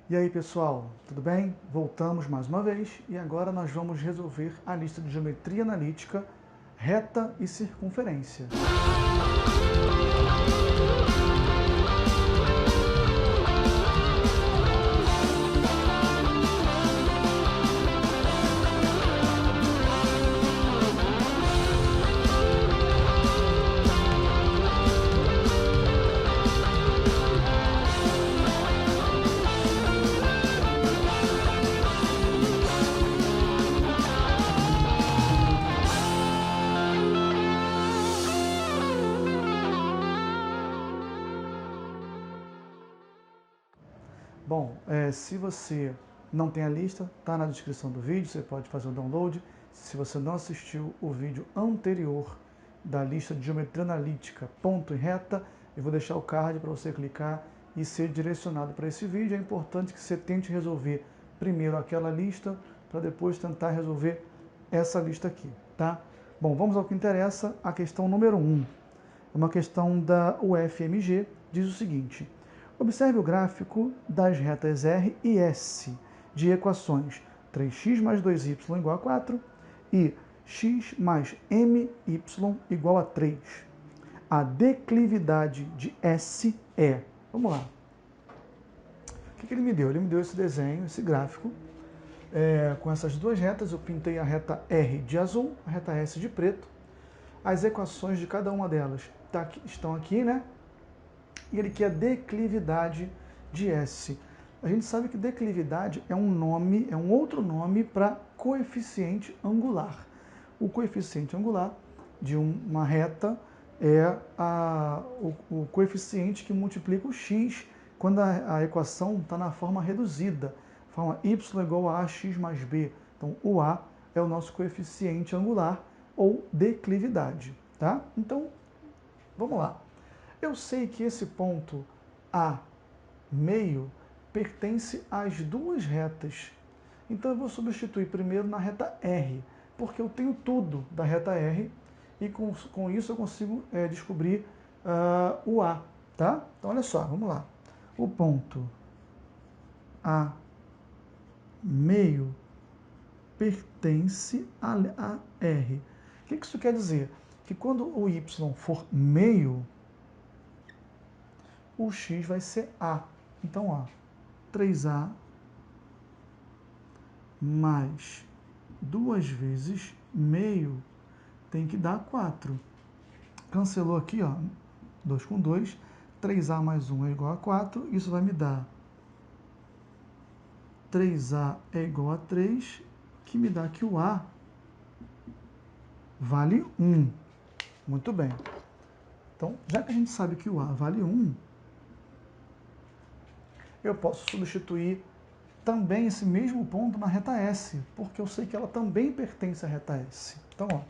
E aí pessoal, tudo bem? Voltamos mais uma vez e agora nós vamos resolver a lista de geometria analítica, reta e circunferência. Bom, se você não tem a lista, está na descrição do vídeo, você pode fazer o download. Se você não assistiu o vídeo anterior da lista de geometria analítica, ponto e reta, eu vou deixar o card para você clicar e ser direcionado para esse vídeo. É importante que você tente resolver primeiro aquela lista, para depois tentar resolver essa lista aqui, tá? Bom, vamos ao que interessa, a questão número 1. É uma questão da UFMG, diz o seguinte: observe o gráfico das retas R e S de equações 3x mais 2y igual a 4 e x mais my igual a 3. A declividade de S é... Vamos lá. O que ele me deu? Ele me deu esse desenho, esse gráfico, com essas duas retas. Eu pintei a reta R de azul, a reta S de preto. As equações de cada uma delas estão aqui, né? E ele quer a declividade de S. A gente sabe que declividade é um nome, é um outro nome para coeficiente angular. O coeficiente angular de uma reta é o coeficiente que multiplica o x quando a equação está na forma reduzida, forma y igual a ax mais b. Então, o a é o nosso coeficiente angular ou declividade, tá? Então, vamos lá. Eu sei que esse ponto A meio pertence às duas retas. Então eu vou substituir primeiro na reta R, porque eu tenho tudo da reta R e com isso eu consigo descobrir o A, tá? Então olha só, vamos lá. O ponto A meio pertence a R. O que isso quer dizer? Que quando o Y for meio, o x vai ser A. Então, ó, 3A mais 2 vezes meio tem que dar 4. Cancelou aqui, ó, 2 com 2. 3A mais 1 é igual a 4. Isso vai me dar 3A é igual a 3, que me dá que o A vale 1. Muito bem. Então, já que a gente sabe que o A vale 1, eu posso substituir também esse mesmo ponto na reta S, porque eu sei que ela também pertence à reta S. Então, ó,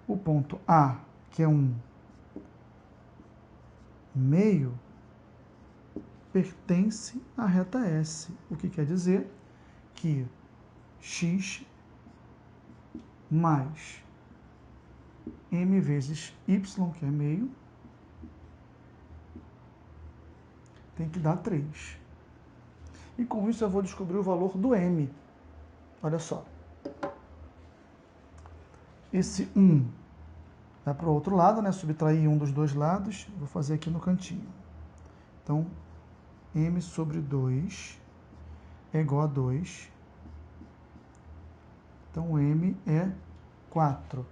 o ponto A, que é um meio, pertence à reta S, o que quer dizer que x mais m vezes y, que é meio, tem que dar 3. E com isso eu vou descobrir o valor do m. Olha só. Esse 1 vai para o outro lado, né? Subtrair um dos dois lados. Vou fazer aqui no cantinho. Então, m sobre 2 é igual a 2. Então, m é 4.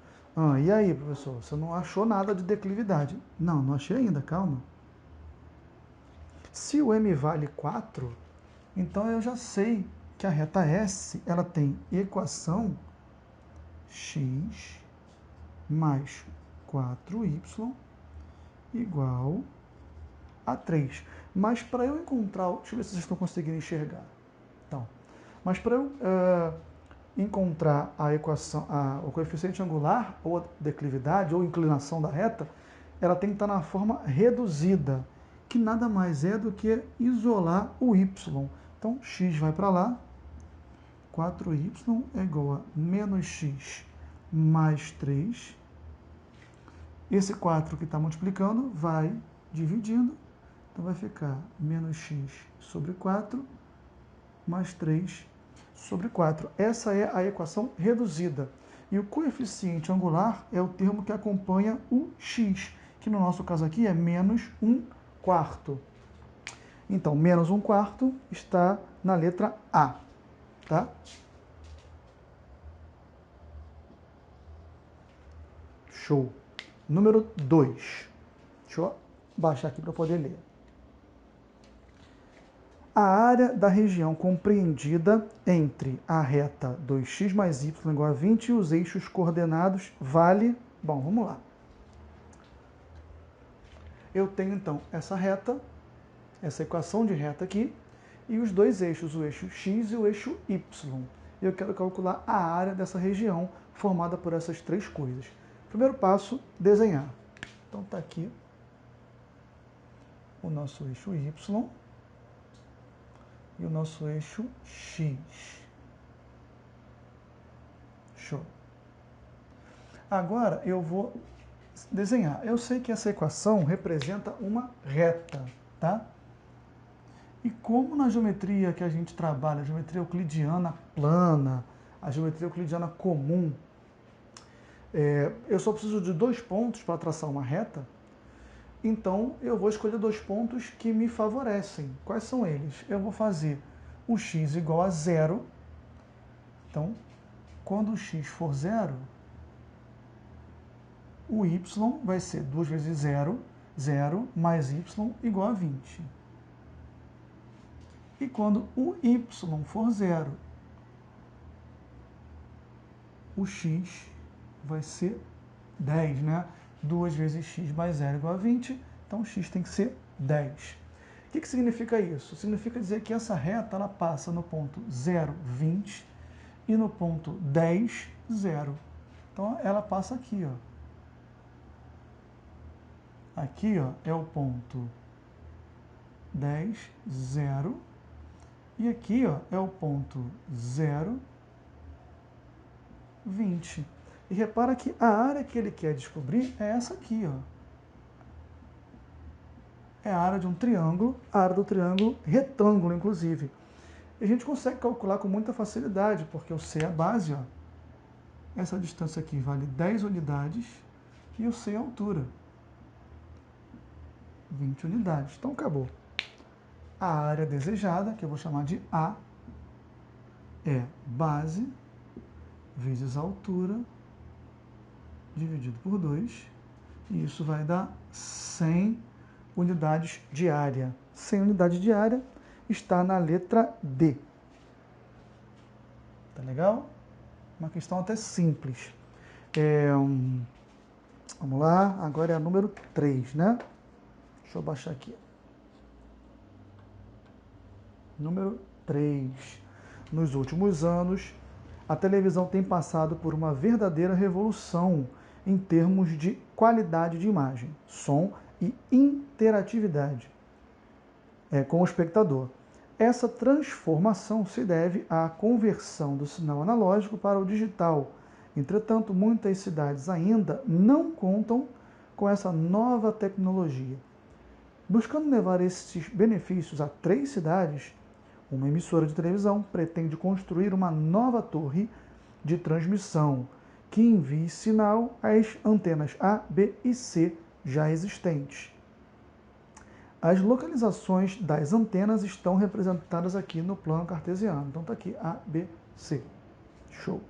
E aí, professor? Você não achou nada de declividade? Não, não achei ainda, calma. Se o m vale 4, então eu já sei que a reta S ela tem equação x mais 4y igual a 3. Mas para eu encontrar... Deixa eu ver se vocês estão conseguindo enxergar. Então, mas para eu encontrar a equação, o coeficiente angular, ou a declividade, ou inclinação da reta, ela tem que estar na forma reduzida, que nada mais é do que isolar o y. Então, x vai para lá, 4y é igual a menos x mais 3. Esse 4 que está multiplicando vai dividindo, então vai ficar menos x sobre 4 mais 3 sobre 4. Essa é a equação reduzida. E o coeficiente angular é o termo que acompanha o x, que no nosso caso aqui é menos 1/4. Então, menos 1/4 está na letra A, tá? Show. Número 2. Deixa eu baixar aqui para poder ler. A área da região compreendida entre a reta 2x mais y igual a 20 e os eixos coordenados vale... Bom, vamos lá. Eu tenho, então, essa reta, essa equação de reta aqui, e os dois eixos, o eixo x e o eixo y. Eu quero calcular a área dessa região formada por essas três coisas. Primeiro passo, desenhar. Então, está aqui o nosso eixo y e o nosso eixo x. Show. Agora eu vou desenhar. Eu sei que essa equação representa uma reta, tá? E como na geometria que a gente trabalha, a geometria euclidiana plana, a geometria euclidiana comum, eu só preciso de 2 pontos para traçar uma reta, então eu vou escolher 2 pontos que me favorecem. Quais são eles? Eu vou fazer o x igual a 0. Então, quando o x for 0, o y vai ser 2 vezes 0, 0 mais y igual a 20. E quando o y for 0, o x vai ser 10, né? 2 vezes x mais 0 igual a 20, então x tem que ser 10. O que significa isso? Significa dizer que essa reta ela passa no ponto 0, 20 e no ponto 10, 0. Então ela passa aqui, ó. Aqui, ó, é o ponto 10, 0. E aqui, ó, é o ponto 0, 20. E repara que a área que ele quer descobrir é essa aqui, ó. É a área de um triângulo, a área do triângulo retângulo, inclusive. E a gente consegue calcular com muita facilidade, porque o C é a base, ó. Essa distância aqui vale 10 unidades e o C é a altura. 20 unidades. Então, acabou. A área desejada, que eu vou chamar de A, é base vezes a altura dividido por 2, e isso vai dar 100 unidades de área. 100 unidades de área está na letra D. Tá legal? Uma questão até simples. Vamos lá, agora é a número 3, né? Deixa eu baixar aqui. Número 3. Nos últimos anos, a televisão tem passado por uma verdadeira revolução em termos de qualidade de imagem, som e interatividade com o espectador. Essa transformação se deve à conversão do sinal analógico para o digital. Entretanto, muitas cidades ainda não contam com essa nova tecnologia. Buscando levar esses benefícios a 3 cidades, uma emissora de televisão pretende construir uma nova torre de transmissão que envie sinal às antenas A, B e C já existentes. As localizações das antenas estão representadas aqui no plano cartesiano. Então está aqui A, B, C. Show.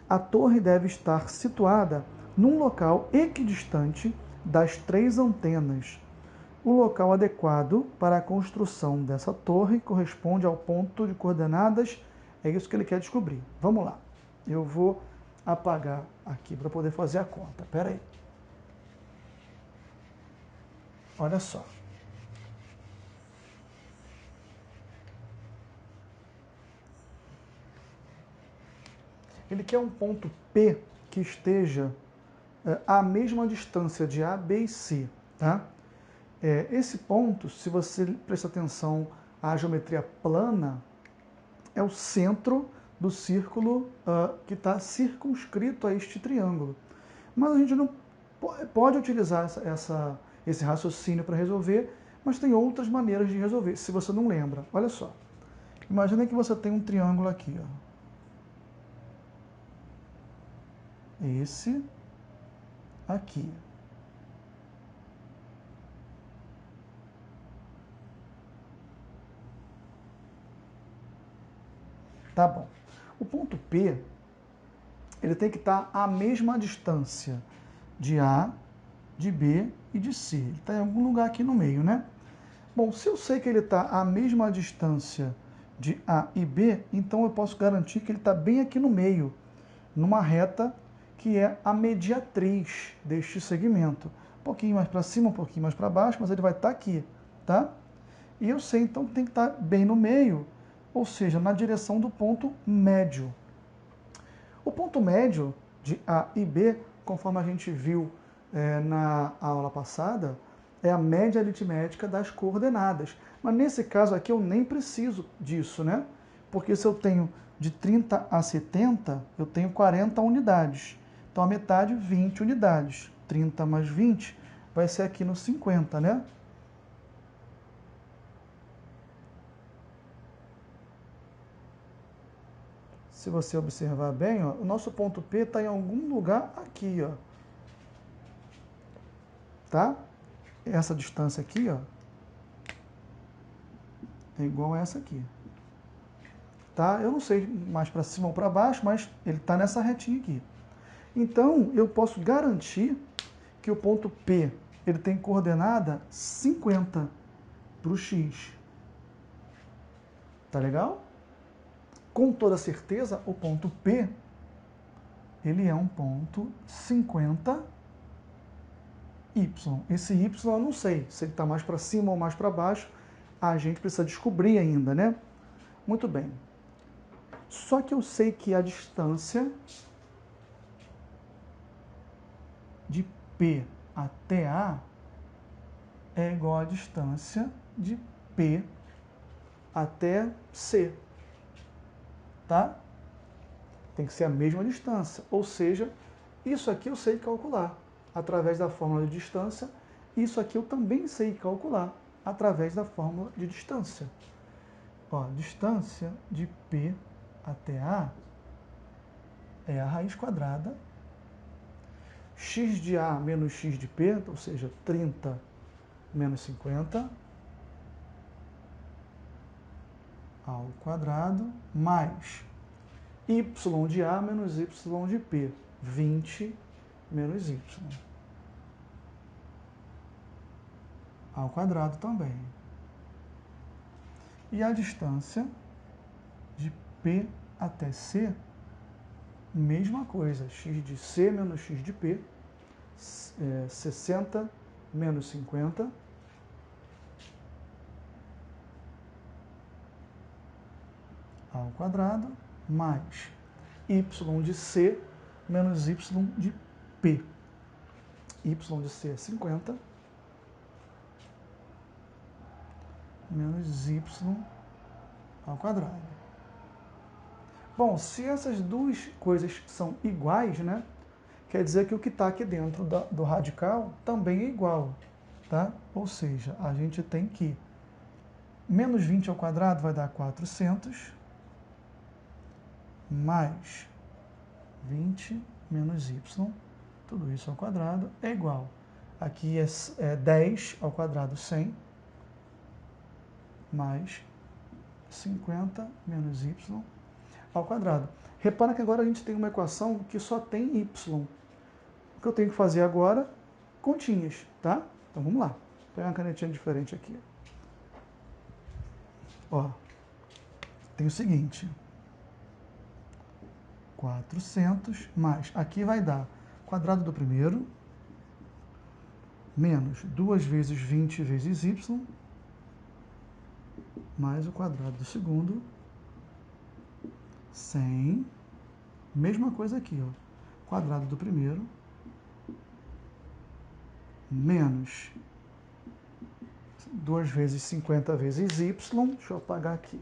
A torre deve estar situada num local equidistante das 3 antenas. O local adequado para a construção dessa torre corresponde ao ponto de coordenadas. É isso que ele quer descobrir. Vamos lá. Eu vou apagar aqui para poder fazer a conta. Espera aí. Olha só. Ele quer um ponto P que esteja à mesma distância de A, B e C. Tá? Esse ponto, se você prestar atenção à geometria plana, é o centro do círculo que está circunscrito a este triângulo. Mas a gente não pode utilizar esse raciocínio para resolver, Mas tem outras maneiras de resolver, se você não lembra. Olha só. Imagina que você tem um triângulo aqui, ó. Esse aqui. Tá bom. O ponto P, ele tem que estar à mesma distância de A, de B e de C. Ele está em algum lugar aqui no meio, né? Bom, se eu sei que ele está à mesma distância de A e B, então eu posso garantir que ele está bem aqui no meio, numa reta que é a mediatriz deste segmento. Um pouquinho mais para cima, um pouquinho mais para baixo, mas ele vai estar aqui, tá? E eu sei então que tem que estar bem no meio, ou seja, na direção do ponto médio. O ponto médio de A e B, conforme a gente viu na aula passada, é a média aritmética das coordenadas. Mas nesse caso aqui eu nem preciso disso, né? Porque se eu tenho de 30 a 70, eu tenho 40 unidades. Então a metade, 20 unidades. 30 mais 20 vai ser aqui no 50, né? Se você observar bem, ó, o nosso ponto P está em algum lugar aqui, ó. Tá? Essa distância aqui, ó, é igual a essa aqui. Tá? Eu não sei mais para cima ou para baixo, mas ele está nessa retinha aqui. Então, eu posso garantir que o ponto P ele tem coordenada 50 para o X. Tá legal? Com toda certeza, o ponto P ele é um ponto 50 Y. Esse Y eu não sei se ele está mais para cima ou mais para baixo. A gente precisa descobrir ainda, né? Muito bem. Só que eu sei que a distância de P até A é igual à distância de P até C. Tá? Tem que ser a mesma distância. Ou seja, isso aqui eu sei calcular através da fórmula de distância. Isso aqui eu também sei calcular através da fórmula de distância. Ó, distância de P até A é a raiz quadrada x de A menos x de P, ou seja, 30 menos 50 ao quadrado, mais y de A menos y de P, 20 menos y ao quadrado também. E a distância de P até C, mesma coisa, x de C menos x de P, 60 menos 50 ao quadrado, mais y de C menos y de P. Y de C é 50 menos y ao quadrado. Bom, se essas duas coisas são iguais, né, quer dizer que o que está aqui dentro do radical também é igual, tá? Ou seja, a gente tem que menos 20 ao quadrado vai dar 400, mais 20 menos y, tudo isso ao quadrado, é igual. Aqui é 10 ao quadrado, 100, mais 50 menos y ao quadrado. Repara que agora a gente tem uma equação que só tem y. O que eu tenho que fazer agora? Continhas, tá? Então vamos lá. Vou pegar uma canetinha diferente aqui. Ó, tem o seguinte. 400 mais, aqui vai dar quadrado do primeiro, menos 2 vezes 20 vezes y, mais o quadrado do segundo, 100, mesma coisa aqui, ó, quadrado do primeiro, menos 2 vezes 50 vezes y, deixa eu apagar aqui.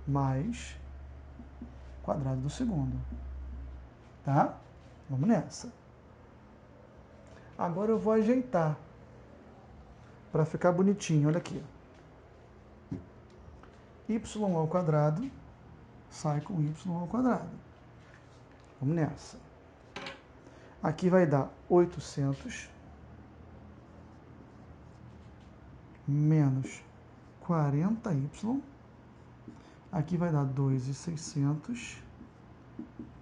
Mais quadrado do segundo. Tá? Vamos nessa. Agora eu vou ajeitar para ficar bonitinho. Olha aqui. Y ao quadrado sai com y ao quadrado. Vamos nessa. Aqui vai dar 800 menos 40y. Aqui vai dar 2.600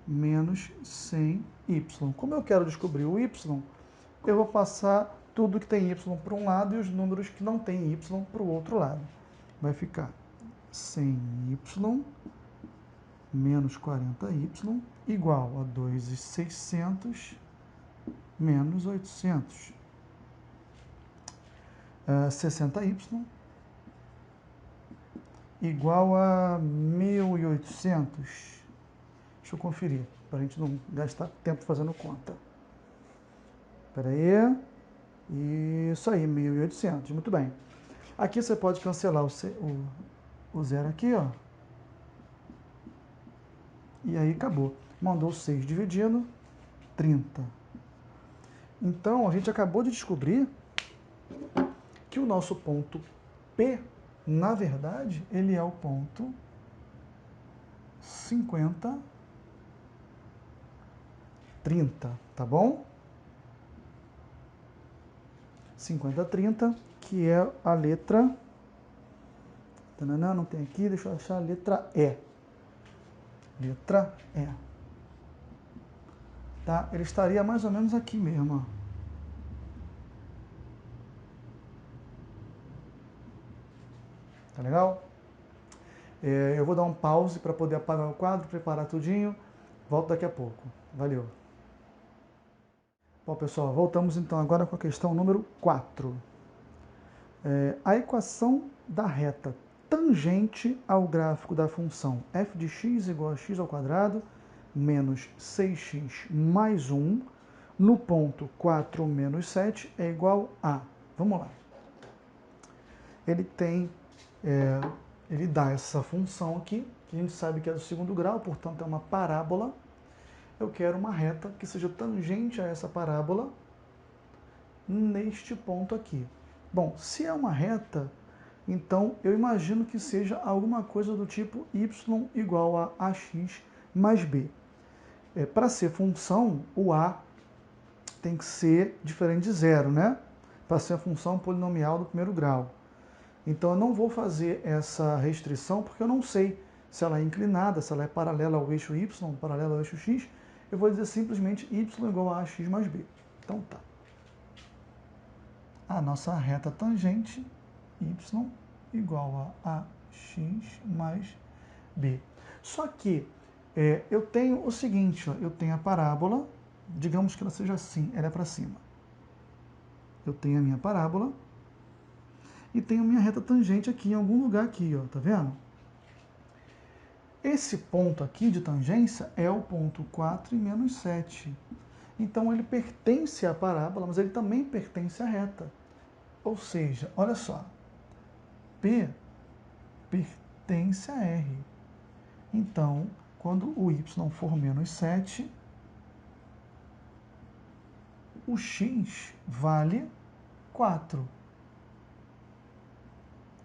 menos 100y. Como eu quero descobrir o y, eu vou passar tudo que tem y para um lado e os números que não tem y para o outro lado. Vai ficar 100y menos 40y igual a 2.600 menos 800. 60y igual a 1.800. Deixa eu conferir, para a gente não gastar tempo fazendo conta. Espera aí. Isso aí, 1.800. Muito bem. Aqui você pode cancelar o zero aqui, ó. E aí acabou. Mandou 6 dividindo 30. Então, a gente acabou de descobrir que o nosso ponto P, na verdade, ele é o ponto 50, 30, tá bom? 50, 30, que é a letra... Não tem aqui, deixa eu achar a letra E. Letra E. Tá? Ele estaria mais ou menos aqui mesmo, ó. Tá legal? Eu vou dar um pause para poder apagar o quadro, preparar tudinho. Volto daqui a pouco. Valeu! Bom, pessoal, voltamos então agora com a questão número 4. A equação da reta tangente ao gráfico da função f de x igual a x ao quadrado menos 6x mais 1 no ponto 4 menos 7 é igual a... Vamos lá. Ele dá essa função aqui, que a gente sabe que é do segundo grau, portanto é uma parábola. Eu quero uma reta que seja tangente a essa parábola neste ponto aqui. Bom, se é uma reta, então eu imagino que seja alguma coisa do tipo y igual a ax mais b. Para ser função, o a tem que ser diferente de zero, né? Para ser a função polinomial do primeiro grau. Então eu não vou fazer essa restrição porque eu não sei se ela é inclinada, se ela é paralela ao eixo y, paralela ao eixo x. Eu vou dizer simplesmente y igual a ax mais b. Então tá. A nossa reta tangente, y igual a ax mais b. Só que eu tenho o seguinte, ó, eu tenho a parábola, digamos que ela seja assim, ela é para cima. Eu tenho a minha parábola e tenho a minha reta tangente aqui em algum lugar aqui, ó, tá vendo? Esse ponto aqui de tangência é o ponto 4 e menos 7. Então ele pertence à parábola, mas ele também pertence à reta. Ou seja, olha só, P pertence a R. Então, quando o y for menos 7, o x vale 4.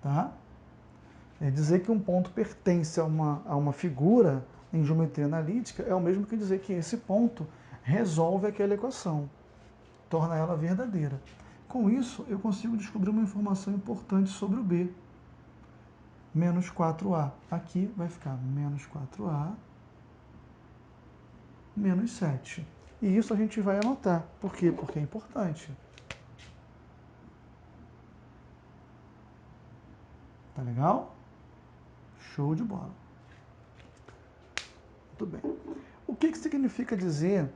Tá? É dizer que um ponto pertence a uma figura em geometria analítica é o mesmo que dizer que esse ponto resolve aquela equação, torna ela verdadeira. Com isso, eu consigo descobrir uma informação importante sobre o B. Menos 4A. Aqui vai ficar menos 4A menos 7. E isso a gente vai anotar. Por quê? Porque é importante. Tá legal? Show de bola. Muito bem. O que significa dizer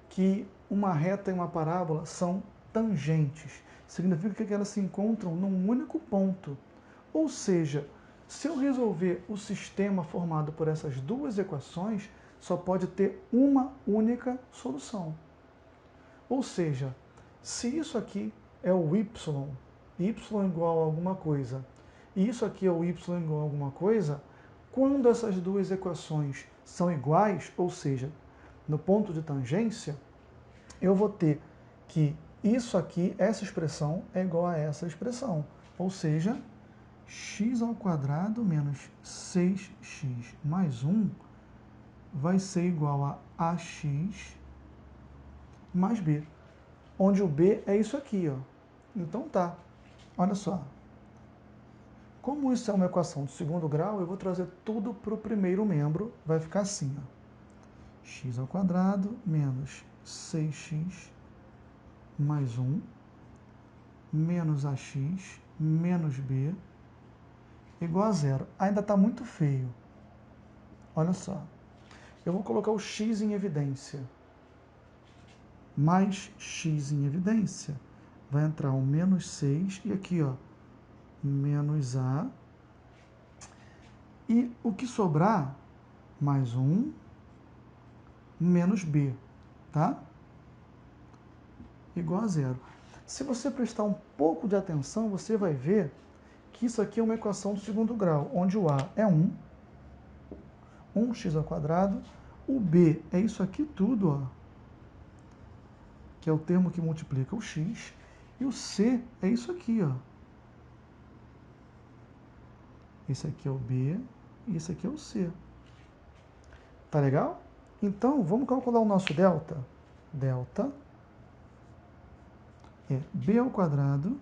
que uma reta e uma parábola são tangentes? Significa que elas se encontram num único ponto. Ou seja, se eu resolver o sistema formado por essas duas equações, só pode ter uma única solução. Ou seja, se isso aqui é o y igual a alguma coisa, e isso aqui é o y igual a alguma coisa, Quando essas duas equações são iguais, ou seja, no ponto de tangência, eu vou ter que isso aqui, essa expressão, é igual a essa expressão. Ou seja, x ao quadrado menos 6x mais 1 vai ser igual a ax mais b, onde o b é isso aqui, ó. Então tá, olha só. Como isso é uma equação de segundo grau, eu vou trazer tudo para o primeiro membro, vai ficar assim, ó. X ao quadrado menos 6x mais 1 menos ax menos b igual a zero. Ainda está muito feio. Olha só. Eu vou colocar o x em evidência. Mais x em evidência. Vai entrar um menos 6 e aqui, ó, menos a. E o que sobrar, mais 1, menos b, tá? Igual a zero. Se você prestar um pouco de atenção, você vai ver que isso aqui é uma equação do segundo grau, onde o a é 1, 1x ao quadrado, o b é isso aqui tudo, ó, que é o termo que multiplica o x, e o c é isso aqui, ó. Esse aqui é o b e esse aqui é o c. Tá legal? Então, vamos calcular o nosso delta. Delta é b ao quadrado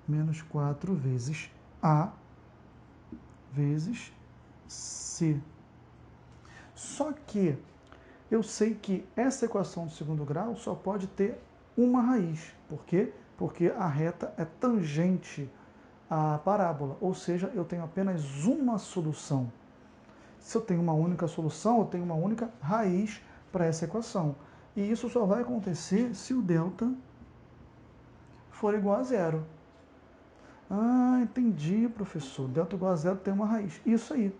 menos 4 vezes a vezes c. Só que eu sei que essa equação de segundo grau só pode ter uma raiz. Por quê? Porque a reta é tangente à parábola, ou seja, eu tenho apenas uma solução. Se eu tenho uma única solução, eu tenho uma única raiz para essa equação. E isso só vai acontecer se o delta for igual a zero. Ah, entendi, professor. Delta igual a zero tem uma raiz. Isso aí.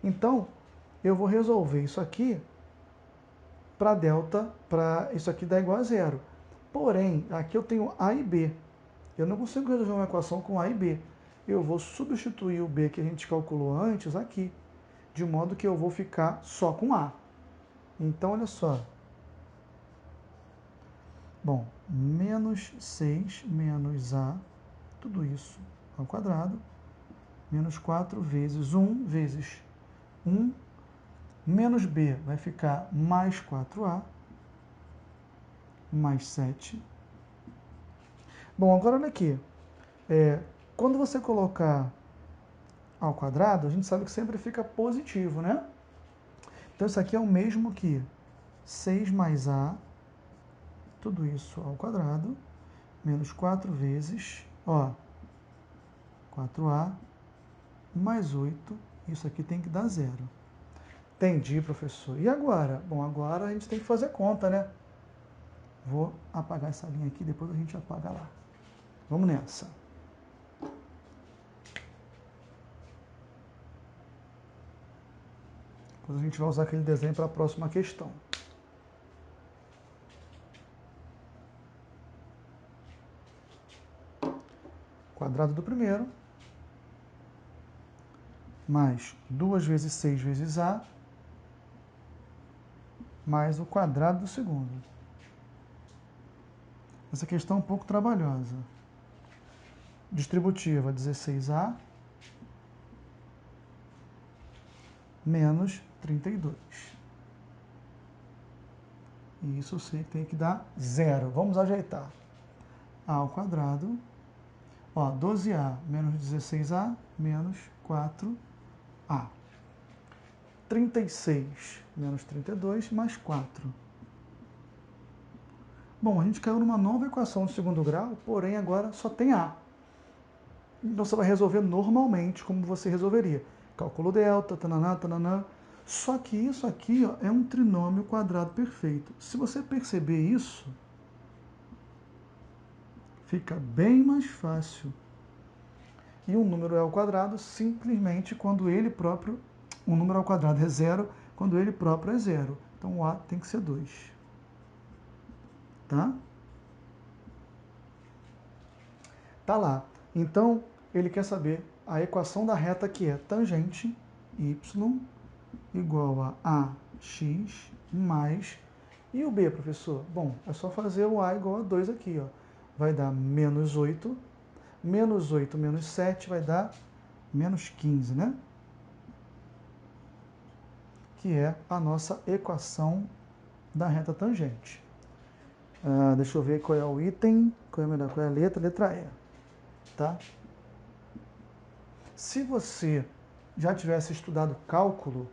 Então, eu vou resolver isso aqui para delta, para isso aqui dar igual a zero. Porém, aqui eu tenho a e b. Eu não consigo resolver uma equação com a e b. Eu vou substituir o b que a gente calculou antes aqui, de modo que eu vou ficar só com a. Então, olha só. Bom, menos 6 menos a, tudo isso ao quadrado, menos 4 vezes 1 vezes 1, menos b vai ficar mais 4a, mais 7. Bom, agora olha aqui. Quando você colocar ao quadrado, a gente sabe que sempre fica positivo, né? Então isso aqui é o mesmo que 6 mais a, tudo isso ao quadrado, menos 4 vezes, ó, 4a, mais 8, isso aqui tem que dar zero. Entendi, professor. E agora? Bom, agora a gente tem que fazer conta, né? Vou apagar essa linha aqui, depois a gente apaga lá. Vamos nessa. Depois a gente vai usar aquele desenho para a próxima questão. Quadrado do primeiro, mais 2 vezes 6 vezes a, mais o quadrado do segundo. Essa questão é um pouco trabalhosa. Distributiva, 16a, menos 32. E isso eu sei que tem que dar zero. Vamos ajeitar. A ao quadrado, ó, 12a menos 16a, menos 4a. 36 menos 32, mais 4. Bom, a gente caiu numa nova equação de segundo grau, porém agora só tem a. Então você vai resolver normalmente, como você resolveria. Cálculo delta, tananã, tananã. Só que isso aqui, ó, é um trinômio quadrado perfeito. Se você perceber isso, fica bem mais fácil. E um número é ao quadrado simplesmente quando ele próprio, um número ao quadrado é zero, quando ele próprio é zero. Então o a tem que ser 2. Tá? Tá lá. Então, ele quer saber a equação da reta que é tangente y igual a ax mais... E o b, professor? Bom, é só fazer o a igual a 2 aqui, ó. Vai dar menos 8. Menos 8 menos 7 vai dar menos 15, né? Que é a nossa equação da reta tangente. Deixa eu ver qual é o item, qual é a letra? Letra E. Tá? Se você já tivesse estudado cálculo,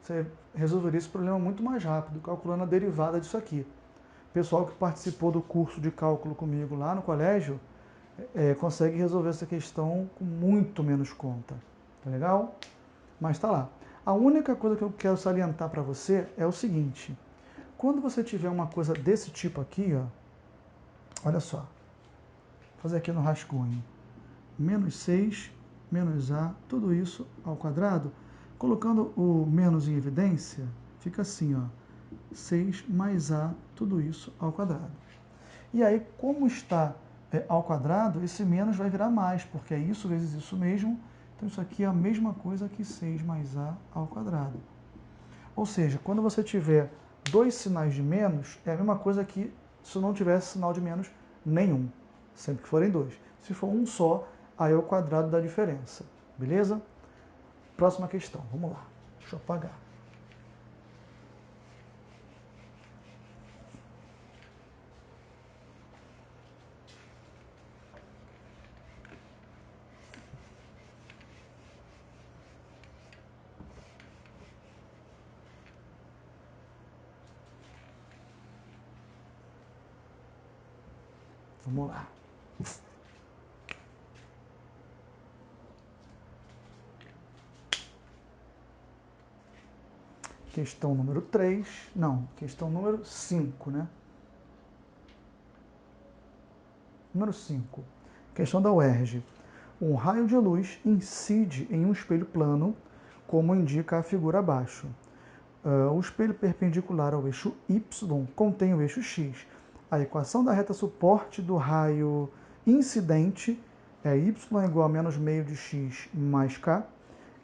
você resolveria esse problema muito mais rápido, calculando a derivada disso aqui. O pessoal que participou do curso de cálculo comigo lá no colégio, consegue resolver essa questão com muito menos conta. Tá legal? Mas tá lá. A única coisa que eu quero salientar para você é o seguinte. Quando você tiver uma coisa desse tipo aqui, ó, olha só. Vou fazer aqui no rascunho. Menos 6, menos a, tudo isso ao quadrado. Colocando o menos em evidência, fica assim, ó. 6 mais a, tudo isso ao quadrado. E aí, como está ao quadrado, esse menos vai virar mais, porque é isso vezes isso mesmo. Então, isso aqui é a mesma coisa que 6 mais a ao quadrado. Ou seja, quando você tiver dois sinais de menos, é a mesma coisa que se não tivesse sinal de menos nenhum, sempre que forem dois. Se for um só, aí é o quadrado da diferença. Beleza? Próxima questão, vamos lá. Deixa eu apagar. Vamos lá. Questão número 3, não, questão número 5, né? Número 5. Questão da UERJ. Um raio de luz incide em um espelho plano, como indica a figura abaixo. O espelho perpendicular ao eixo Y contém o eixo X. A equação da reta suporte do raio incidente é y igual a menos meio de x mais k.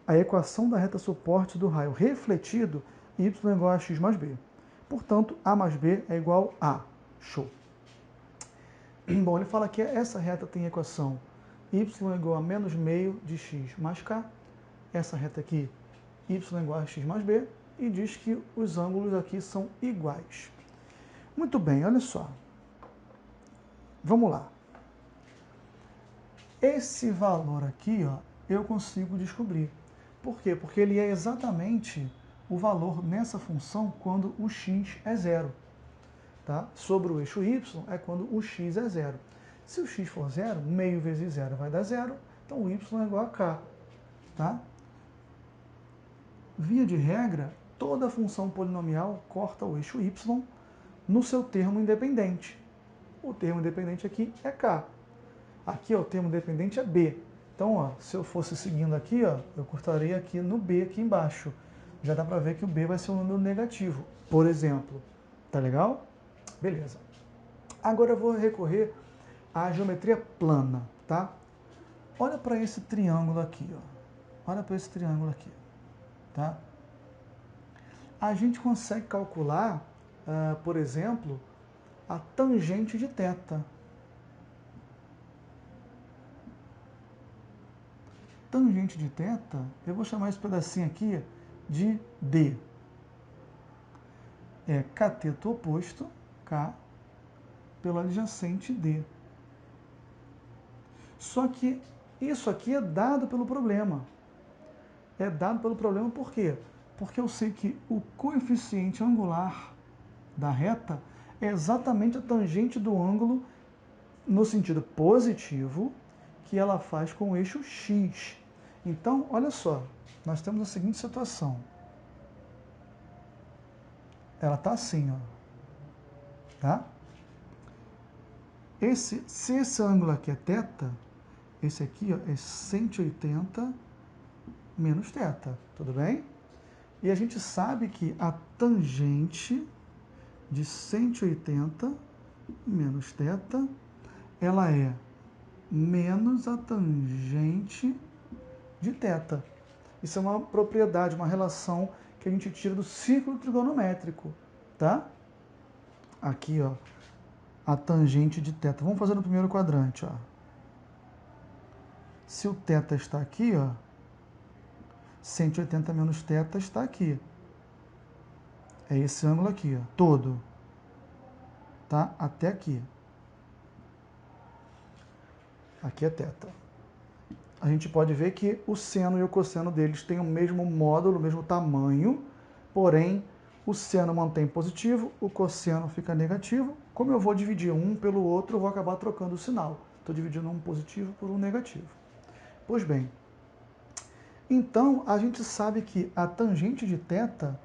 A equação da reta suporte do raio refletido, y igual a x mais b. Portanto, a mais b é igual a. Show. Bom, ele fala que essa reta tem equação y igual a menos meio de x mais k. Essa reta aqui, y igual a x mais b. E diz que os ângulos aqui são iguais. Muito bem, olha só. Vamos lá. Esse valor aqui, ó, eu consigo descobrir. Por quê? Porque ele é exatamente o valor nessa função quando o x é zero. Tá? Sobre o eixo y é quando o x é zero. Se o x for zero, meio vezes zero vai dar zero, então o y é igual a k. Tá? Via de regra, toda função polinomial corta o eixo y no seu termo independente. O termo independente aqui é k. Aqui, ó, o termo dependente é b. Então, ó, se eu fosse seguindo aqui, ó, eu cortaria aqui no b aqui embaixo. Já dá para ver que o b vai ser um número negativo, por exemplo. Tá legal? Beleza. Agora eu vou recorrer à geometria plana, tá? Olha para esse triângulo aqui, ó. Olha para esse triângulo aqui, tá? A gente consegue calcular, por exemplo, a tangente de θ. Tangente de θ, eu vou chamar esse pedacinho aqui de D. É cateto oposto, K, pelo adjacente D. Só que isso aqui é dado pelo problema. É dado pelo problema por quê? Porque eu sei que o coeficiente angular da reta é exatamente a tangente do ângulo no sentido positivo que ela faz com o eixo X. Então, olha só, nós temos a seguinte situação. Ela está assim, ó. Tá? Se esse ângulo aqui é θ, esse aqui, ó, é 180 menos θ, tudo bem? E a gente sabe que a tangente de 180 menos θ, ela é menos a tangente de θ. Isso é uma propriedade, uma relação que a gente tira do círculo trigonométrico, tá? Aqui, ó, a tangente de θ. Vamos fazer no primeiro quadrante, ó. Se o θ está aqui, ó, 180 menos θ está aqui. É esse ângulo aqui, ó, todo. Tá? Até aqui. Aqui é θ. A gente pode ver que o seno e o cosseno deles têm o mesmo módulo, o mesmo tamanho, porém o seno mantém positivo, o cosseno fica negativo. Como eu vou dividir um pelo outro, eu vou acabar trocando o sinal. Estou dividindo um positivo por um negativo. Pois bem, então a gente sabe que a tangente de θ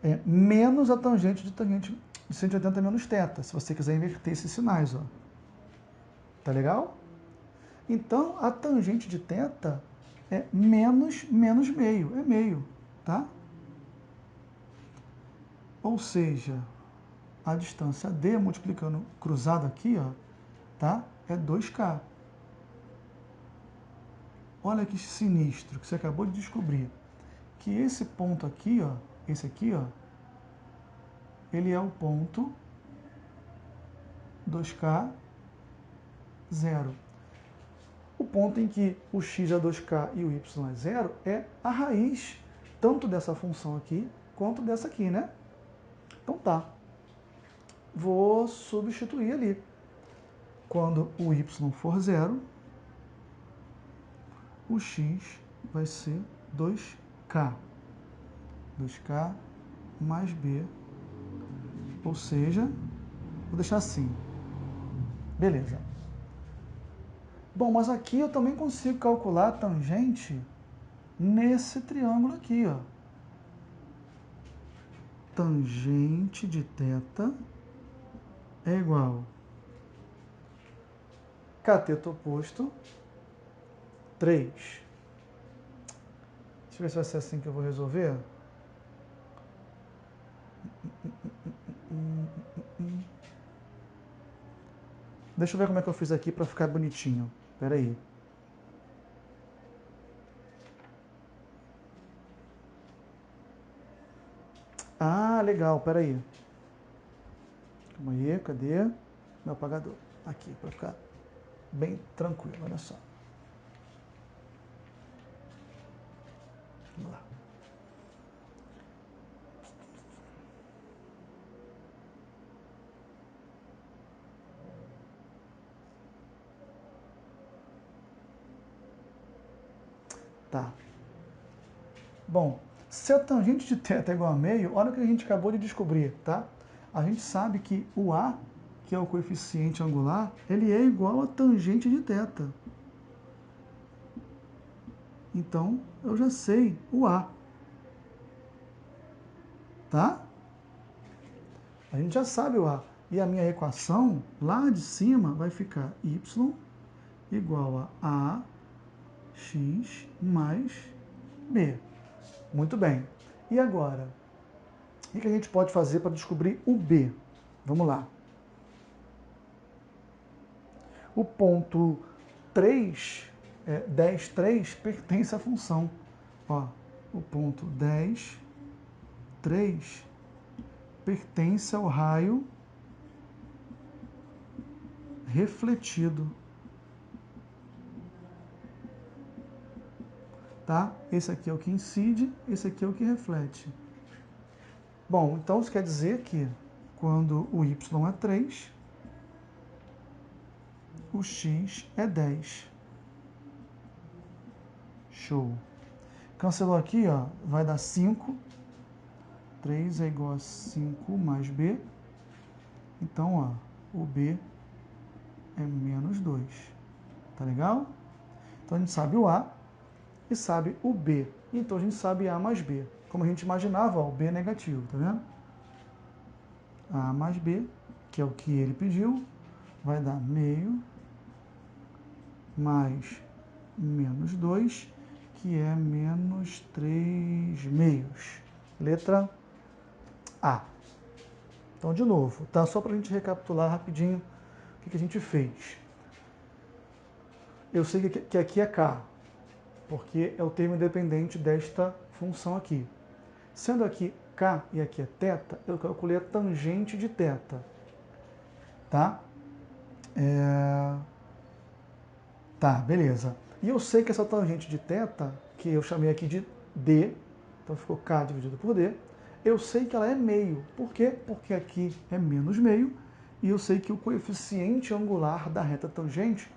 é menos a tangente de 180 menos θ, se você quiser inverter esses sinais, ó. Tá legal? Então, a tangente de θ é menos meio, é meio, tá? Ou seja, a distância D, multiplicando cruzado aqui, ó, tá? É 2K. Olha que sinistro que você acabou de descobrir. Que esse ponto aqui, ó, esse aqui, ó, ele é o ponto 2K, 0. O ponto em que o x é 2k e o y é 0 é a raiz tanto dessa função aqui quanto dessa aqui, né? Então tá. Vou substituir ali. Quando o y for 0, o x vai ser 2k. 2k mais b. Ou seja, vou deixar assim. Beleza. Bom, mas aqui eu também consigo calcular a tangente nesse triângulo aqui, ó. Tangente de θ é igual cateto oposto 3. Deixa eu ver se vai ser assim que eu vou resolver. Deixa eu ver como é que eu fiz aqui para ficar bonitinho. Espera aí. Ah, legal, espera aí. Calma aí, cadê meu apagador? Aqui, para ficar bem tranquilo, olha só. Vamos lá. Tá. Bom, se a tangente de θ é igual a meio, olha o que a gente acabou de descobrir, tá? A gente sabe que o A, que é o coeficiente angular, ele é igual a tangente de θ. Então, eu já sei o A. Tá? A gente já sabe o A. E a minha equação, lá de cima, vai ficar y igual a ax mais b. Muito bem. E agora? O que a gente pode fazer para descobrir o b? Vamos lá. O ponto 3, 10, 3, pertence à função. Ó, o ponto 10, 3 pertence ao raio refletido. Tá? Esse aqui é o que incide, esse aqui é o que reflete. Bom, então isso quer dizer que quando o y é 3, o x é 10. Show. Cancelou aqui, ó, vai dar 5. 3 é igual a 5 mais b. Então, ó, o b é menos 2. Tá legal? Então a gente sabe o A e sabe o B. Então a gente sabe A mais B. Como a gente imaginava, ó, o B é negativo, tá vendo? A mais B, que é o que ele pediu, vai dar meio mais menos 2, que é menos 3 meios. Letra A. Então, de novo, tá? Só para a gente recapitular rapidinho o que a gente fez. eu sei que aqui é k, porque é o termo independente desta função aqui. Sendo aqui k e aqui é θ, eu calculei a tangente de θ. Tá? Tá, beleza. E eu sei que essa tangente de θ, que eu chamei aqui de d, então ficou k dividido por d, eu sei que ela é meio. Por quê? Porque aqui é menos meio, e eu sei que o coeficiente angular da reta tangente,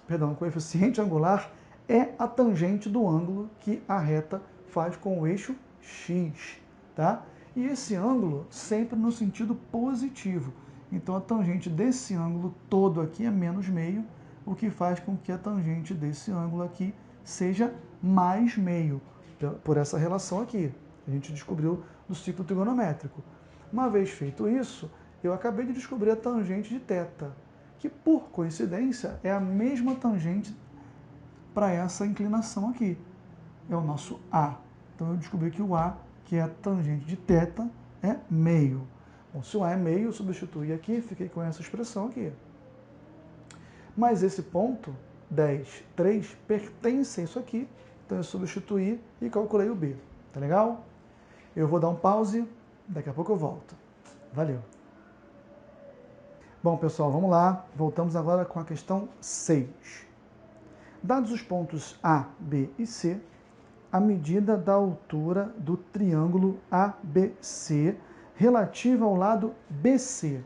perdão, o coeficiente angular é a tangente do ângulo que a reta faz com o eixo x, tá? E esse ângulo sempre no sentido positivo. Então a tangente desse ângulo todo aqui é menos meio, o que faz com que a tangente desse ângulo aqui seja mais meio, por essa relação aqui. A gente descobriu do ciclo trigonométrico. Uma vez feito isso, eu acabei de descobrir a tangente de θ, que por coincidência é a mesma tangente para essa inclinação aqui. É o nosso A. Então eu descobri que o A, que é a tangente de θ, é meio. Bom, se o A é meio, eu substituí aqui, fiquei com essa expressão aqui. Mas esse ponto, 10, 3, pertence a isso aqui, então eu substituí e calculei o B. Tá legal? Eu vou dar um pause, daqui a pouco eu volto. Valeu! Bom, pessoal, vamos lá. Voltamos agora com a questão 6. Dados os pontos A, B e C, a medida da altura do triângulo ABC relativa ao lado BC.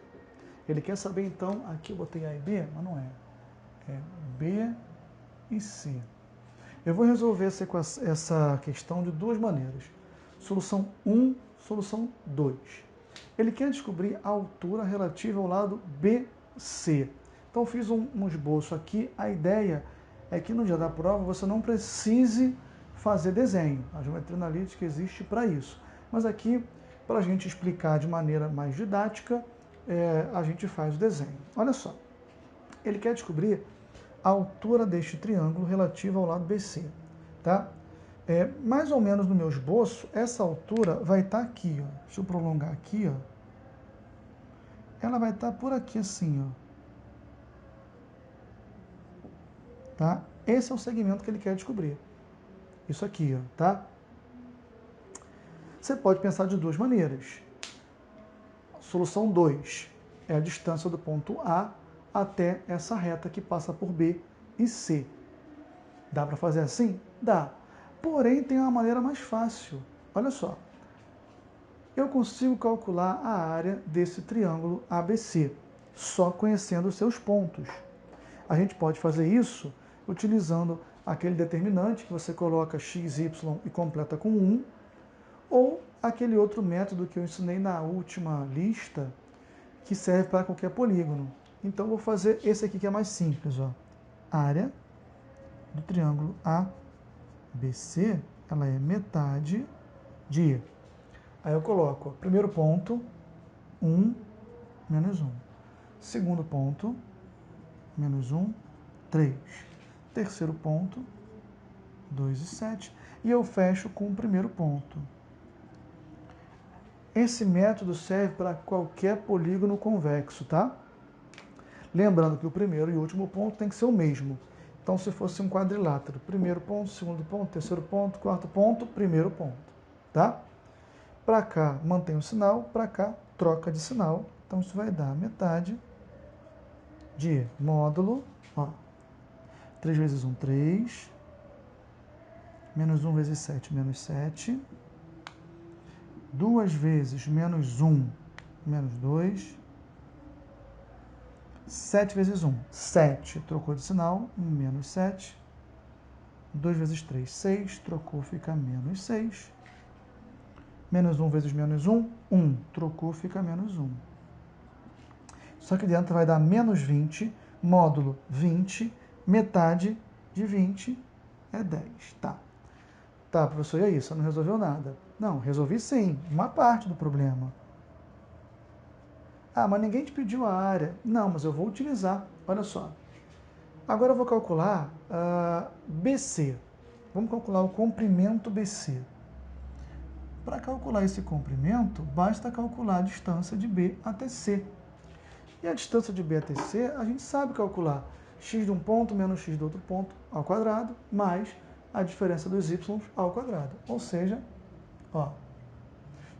Ele quer saber, então, aqui eu botei A e B, mas não é. É B e C. Eu vou resolver essa questão de duas maneiras. Solução 1, solução 2. Ele quer descobrir a altura relativa ao lado BC. Então, eu fiz um esboço aqui. A ideia é que no dia da prova você não precise fazer desenho. A geometria analítica existe para isso. Mas aqui, para a gente explicar de maneira mais didática, a gente faz o desenho. Olha só. Ele quer descobrir a altura deste triângulo relativa ao lado BC. Tá? Mais ou menos no meu esboço, essa altura vai estar aqui. Ó. Deixa eu prolongar aqui. Ó. Ela vai estar por aqui assim. Ó. Tá? Esse é o segmento que ele quer descobrir. Isso aqui, ó, tá? Você pode pensar de duas maneiras. Solução 2 é a distância do ponto A até essa reta que passa por B e C. Dá para fazer assim? Dá. Porém, tem uma maneira mais fácil. Olha só. Eu consigo calcular a área desse triângulo ABC, só conhecendo os seus pontos. A gente pode fazer isso utilizando aquele determinante que você coloca x, y e completa com 1, ou aquele outro método que eu ensinei na última lista, que serve para qualquer polígono. Então, eu vou fazer esse aqui que é mais simples. Ó. A área do triângulo ABC, ela é metade de... Aí eu coloco, ó, primeiro ponto, 1 menos 1. Segundo ponto, menos 1, 3. Terceiro ponto, 2 e 7. E eu fecho com o primeiro ponto. Esse método serve para qualquer polígono convexo, tá? Lembrando que o primeiro e o último ponto tem que ser o mesmo. Então, se fosse um quadrilátero, primeiro ponto, segundo ponto, terceiro ponto, quarto ponto, primeiro ponto, tá? Para cá, mantém o sinal, para cá, troca de sinal. Então, isso vai dar metade de módulo, ó, 3 vezes 1, 3, menos 1 vezes 7, menos 7, 2 vezes menos 1, menos 2, 7 vezes 1, 7, trocou de sinal, menos 7, 2 vezes 3, 6, trocou, fica menos 6, menos 1 vezes menos 1, 1, trocou, fica menos 1. Só que dentro vai dar menos 20, módulo 20, metade de 20 é 10, tá? Tá, professor, e aí, você não resolveu nada? Não, resolvi sim, uma parte do problema. Ah, mas ninguém te pediu a área. Não, mas eu vou utilizar, olha só. Agora eu vou calcular BC. Vamos calcular o comprimento BC. Para calcular esse comprimento, basta calcular a distância de B até C. E a distância de B até C, a gente sabe calcular. x de um ponto menos x do outro ponto ao quadrado, mais a diferença dos y ao quadrado. Ou seja, ó,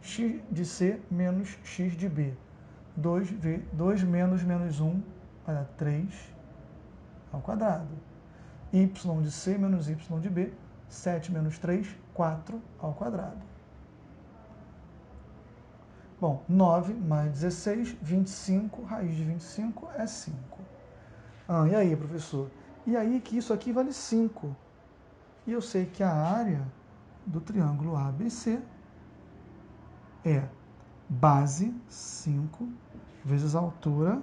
x de C menos x de B. 2 menos 1 vai dar 3 ao quadrado. Y de C menos y de B, 7 menos 3, 4 ao quadrado. Bom, 9 mais 16, 25, raiz de 25 é 5. Ah, e aí, professor? E aí que isso aqui vale 5. E eu sei que a área do triângulo ABC é base 5 vezes altura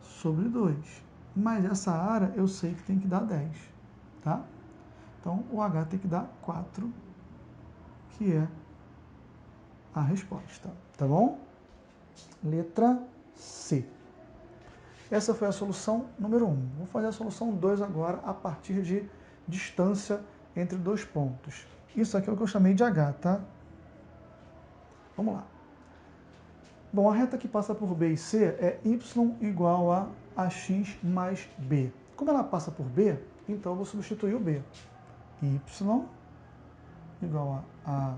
sobre 2. Mas essa área eu sei que tem que dar 10, tá? Então, o H tem que dar 4, que é a resposta, tá bom? Letra C. Essa foi a solução número 1. Vou fazer a solução 2 agora, a partir de distância entre dois pontos. Isso aqui é o que eu chamei de H, tá? Vamos lá. Bom, a reta que passa por B e C é y igual a AX mais B. Como ela passa por B, então eu vou substituir o B. Y igual a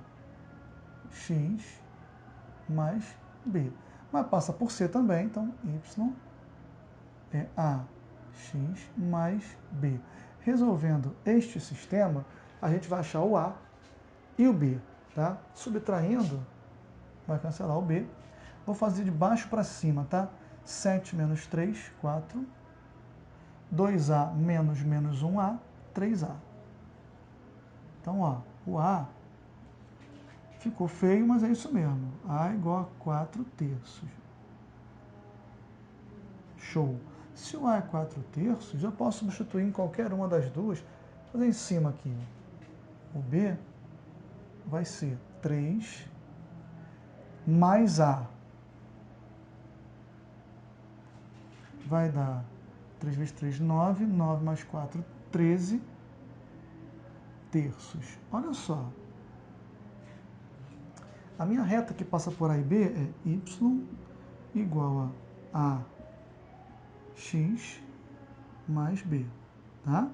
AX mais B. Mas passa por C também, então Y é AX mais B. Resolvendo este sistema, a gente vai achar o A e o B, tá? Subtraindo, vai cancelar o B. Vou fazer de baixo para cima, tá? 7 menos 3, 4. 2A menos 1A, 3A. Então, ó, o A ficou feio, mas é isso mesmo. A igual a 4 terços. Show. Se o A é 4 terços, já posso substituir em qualquer uma das duas. Vou fazer em cima aqui. O B vai ser 3 mais A. Vai dar 3 vezes 3, 9. 9 mais 4, 13 terços. Olha só. A minha reta que passa por A e B é y igual a x mais b, tá?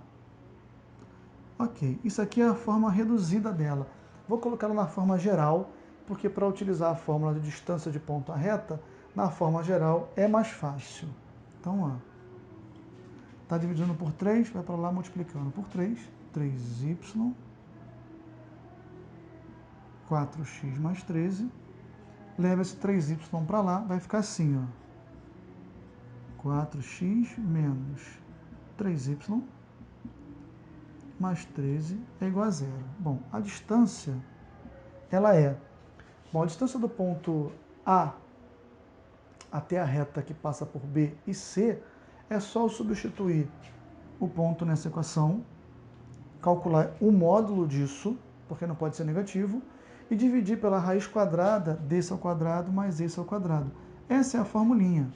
Ok, isso aqui é a forma reduzida dela. Vou colocá-la na forma geral, porque para utilizar a fórmula de distância de ponto à reta, na forma geral é mais fácil. Então, ó, está dividindo por 3, vai para lá multiplicando por 3, 3y, 4x mais 13, leva esse 3y para lá, vai ficar assim, ó, 4x menos 3y mais 13 é igual a zero. Bom, a distância, ela é, bom, a distância do ponto A até a reta que passa por B e C, é só eu substituir o ponto nessa equação, calcular o módulo disso, porque não pode ser negativo, e dividir pela raiz quadrada desse ao quadrado mais esse ao quadrado. Essa é a formulinha.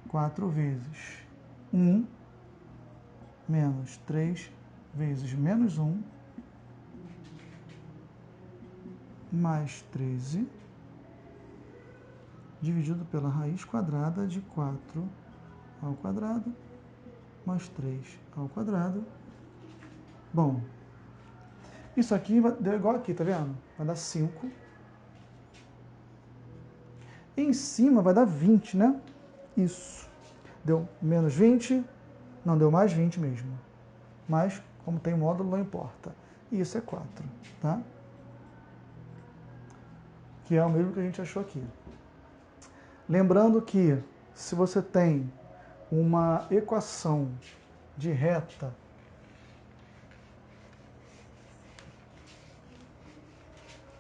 4 vezes 1 menos 3 vezes menos 1 mais 13 dividido pela raiz quadrada de 4 ao quadrado mais 3 ao quadrado. Bom, isso aqui deu igual aqui, tá vendo? Vai dar 5. Em cima vai dar 20, né? Isso. Deu menos 20, não deu mais 20 mesmo. Mas, como tem módulo, não importa. E isso é 4, tá? Que é o mesmo que a gente achou aqui. Lembrando que, se você tem uma equação de reta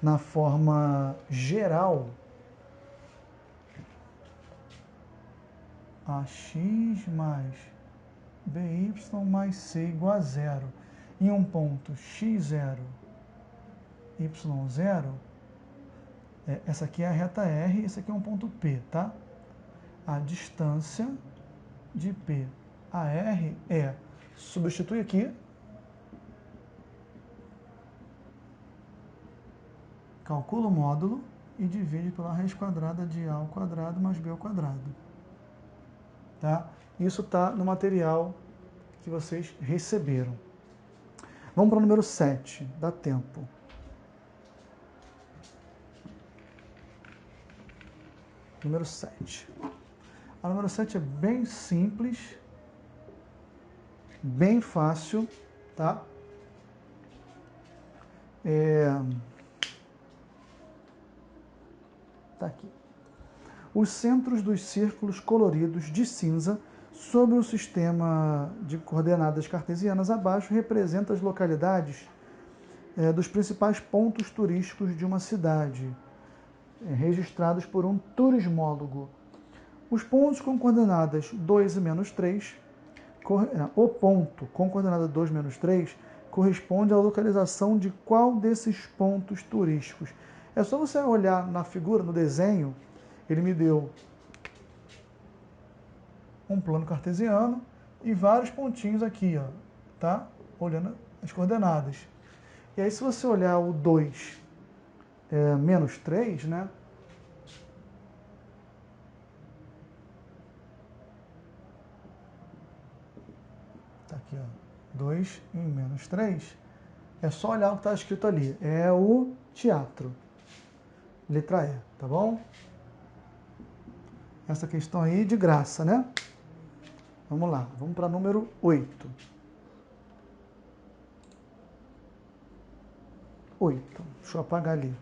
na forma geral, ax mais by mais c igual a zero, em um ponto x0, y0, essa aqui é a reta R, esse aqui é um ponto P, tá? A distância de P a R é, substitui aqui, calcula o módulo e divide pela raiz quadrada de A ao quadrado mais B ao quadrado. tá? Isso está no material que vocês receberam. Vamos para o número 7, dá tempo. Número 7. A número 7 é bem simples, bem fácil, tá? Tá aqui. Os centros dos círculos coloridos de cinza sobre o sistema de coordenadas cartesianas abaixo representam as localidades dos principais pontos turísticos de uma cidade, registrados por um turismólogo. Os pontos com coordenadas 2 e menos 3, o ponto com coordenada 2 menos 3 corresponde à localização de qual desses pontos turísticos? É só você olhar na figura, no desenho, ele me deu um plano cartesiano e vários pontinhos aqui, ó, tá? Olhando as coordenadas. E aí, se você olhar o 2 menos 3, né? Tá aqui, ó. 2 e menos 3. É só olhar o que está escrito ali. É o teatro. Letra E, tá bom? Essa questão aí de graça, né? Vamos lá, vamos para número 8. 8. Deixa eu apagar ali.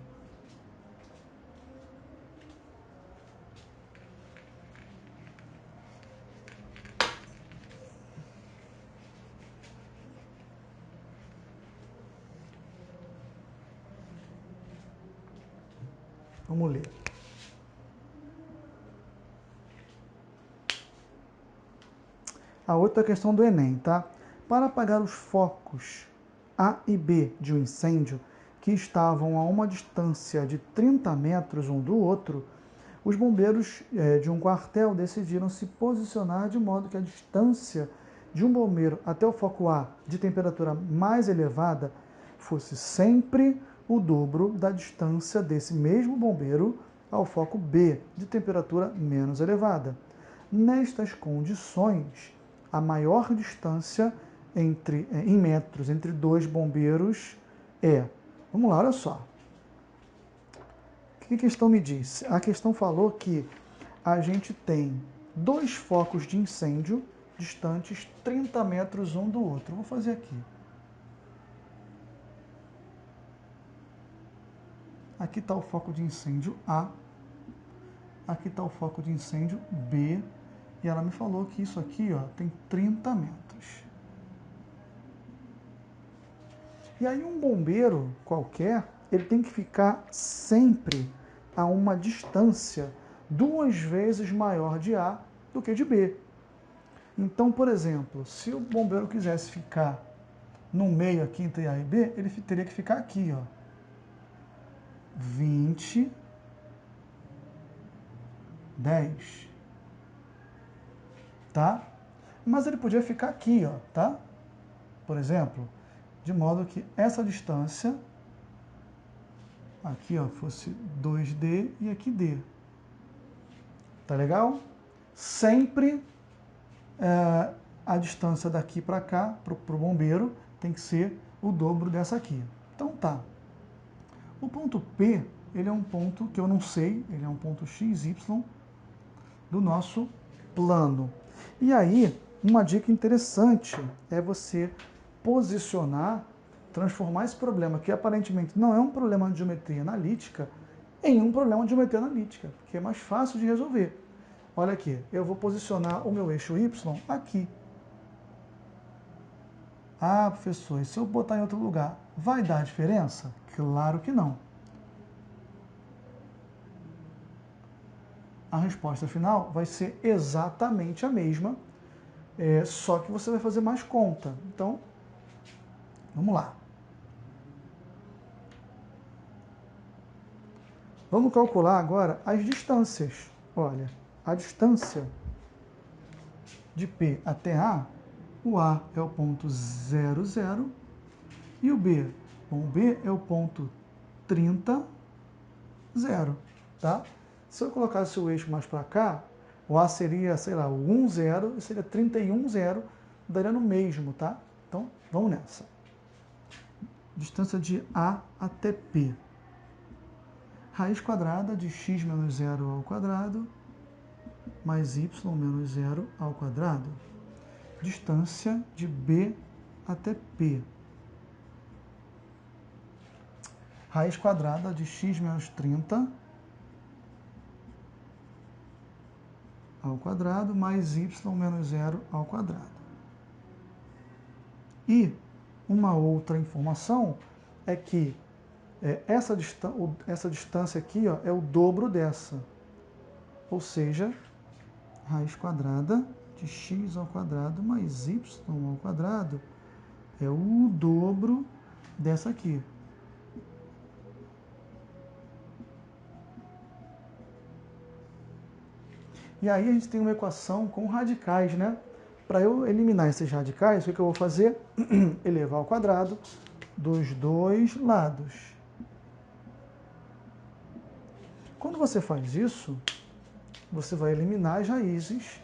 Vamos ler. A outra questão do Enem, tá? Para apagar os focos A e B de um incêndio que estavam a uma distância de 30 metros um do outro, os bombeiros de um quartel decidiram se posicionar de modo que a distância de um bombeiro até o foco A de temperatura mais elevada fosse sempre o dobro da distância desse mesmo bombeiro ao foco B de temperatura menos elevada. Nestas condições, a maior distância em metros entre dois bombeiros é... Vamos lá, olha só. O que a questão me disse? A questão falou que a gente tem dois focos de incêndio distantes 30 metros um do outro. Vou fazer aqui. Aqui está o foco de incêndio A. Aqui está o foco de incêndio B. E ela me falou que isso aqui, ó, tem 30 metros. E aí um bombeiro qualquer, ele tem que ficar sempre a uma distância 2 vezes maior de A do que de B. Então, por exemplo, se o bombeiro quisesse ficar no meio aqui entre A e B, ele teria que ficar aqui, ó. 20, 10. Tá? Mas ele podia ficar aqui, ó, tá? Por exemplo, de modo que essa distância aqui, ó, fosse 2D e aqui D. Tá legal? Sempre a distância daqui para cá, para o bombeiro, tem que ser o dobro dessa aqui. Então tá. O ponto P, ele é um ponto que eu não sei, ele é um ponto XY do nosso plano. E aí, uma dica interessante é você posicionar, transformar esse problema, que aparentemente não é um problema de geometria analítica, em um problema de geometria analítica, que é mais fácil de resolver. Olha aqui, eu vou posicionar o meu eixo Y aqui. Ah, professor, e se eu botar em outro lugar, vai dar diferença? Claro que não. A resposta final vai ser exatamente a mesma, só que você vai fazer mais conta. Então, vamos lá. Vamos calcular agora as distâncias. Olha, a distância de P até A, o A é o ponto 0, 0, e o B? Bom, o B é o ponto 30, 0, tá? Se eu colocasse o eixo mais para cá, O A seria, sei lá, o 1, 0, e seria 31, 0, daria no mesmo, tá? Então, vamos nessa. Distância de A até P. Raiz quadrada de x menos 0 ao quadrado, mais y menos 0 ao quadrado. Distância de B até P. Raiz quadrada de x menos 30 ao quadrado, mais y menos 0 ao quadrado. E uma outra informação é que essa distância aqui, ó, é o dobro dessa. Ou seja, raiz quadrada de x ao quadrado mais y ao quadrado é o dobro dessa aqui. E aí a gente tem uma equação com radicais, né? Para eu eliminar esses radicais, o que eu vou fazer? Elevar ao quadrado dos dois lados. Quando você faz isso, você vai eliminar as raízes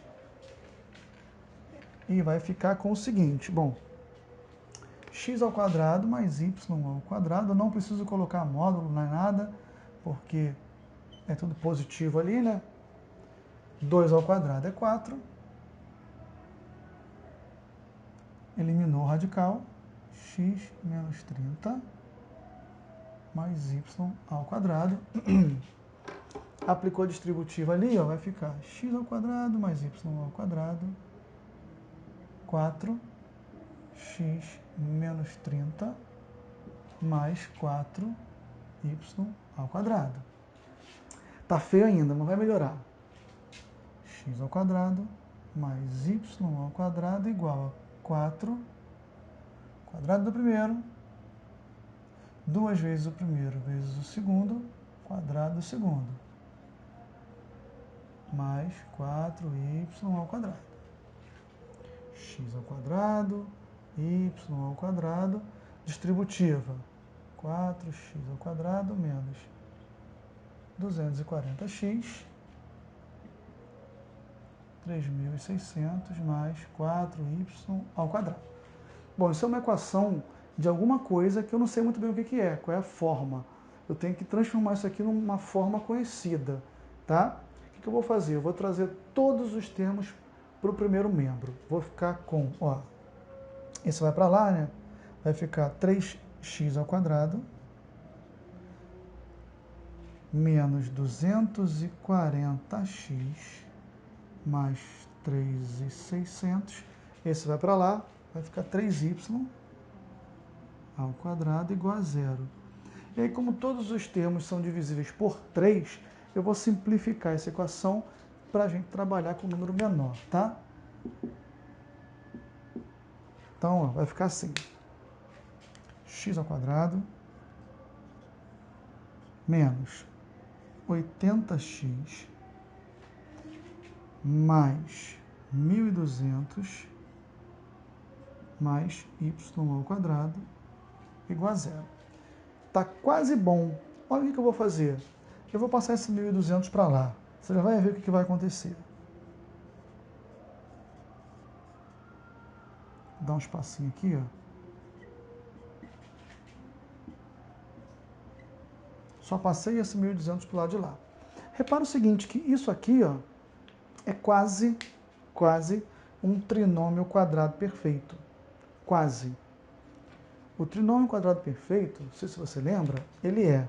e vai ficar com o seguinte, bom, x ao quadrado mais y ao quadrado, eu não preciso colocar módulo, não é nada, porque é tudo positivo ali, né? 2 ao quadrado é 4. Eliminou o radical, x menos 30 mais y ao quadrado. Aplicou a distributiva ali, ó, vai ficar x ao quadrado mais y ao quadrado, 4x menos 30 mais 4y ao quadrado. Tá feio ainda, mas vai melhorar. X ao quadrado mais y ao quadrado igual a 4 quadrado do primeiro, 2 vezes o primeiro vezes o segundo, quadrado do segundo, mais 4y ao quadrado. X ao quadrado, y ao quadrado, distributiva, 4x ao quadrado menos 240x, 3.600 mais 4y ao quadrado. Bom, isso é uma equação de alguma coisa que eu não sei muito bem o que é, qual é a forma. Eu tenho que transformar isso aqui numa forma conhecida, tá? O que eu vou fazer? Eu vou trazer todos os termos para o primeiro membro. Vou ficar com, ó, esse vai para lá, né? Vai ficar 3x ao quadrado menos 240x mais 3.600. Esse vai para lá, vai ficar 3y ao quadrado igual a 0. E aí, como todos os termos são divisíveis por 3, eu vou simplificar essa equação para a gente trabalhar com um número menor, tá? Então, ó, vai ficar assim. X ao quadrado menos 80x mais 1.200 mais y ao quadrado igual a 0. Tá quase bom. Olha o que eu vou fazer. Eu vou passar esse 1.200 para lá. Você já vai ver o que vai acontecer. Dá um espacinho aqui, ó. Só passei esse 1.200 para o lado de lá. Repara o seguinte, que isso aqui, ó, é quase um trinômio quadrado perfeito. Quase. O trinômio quadrado perfeito, não sei se você lembra, ele é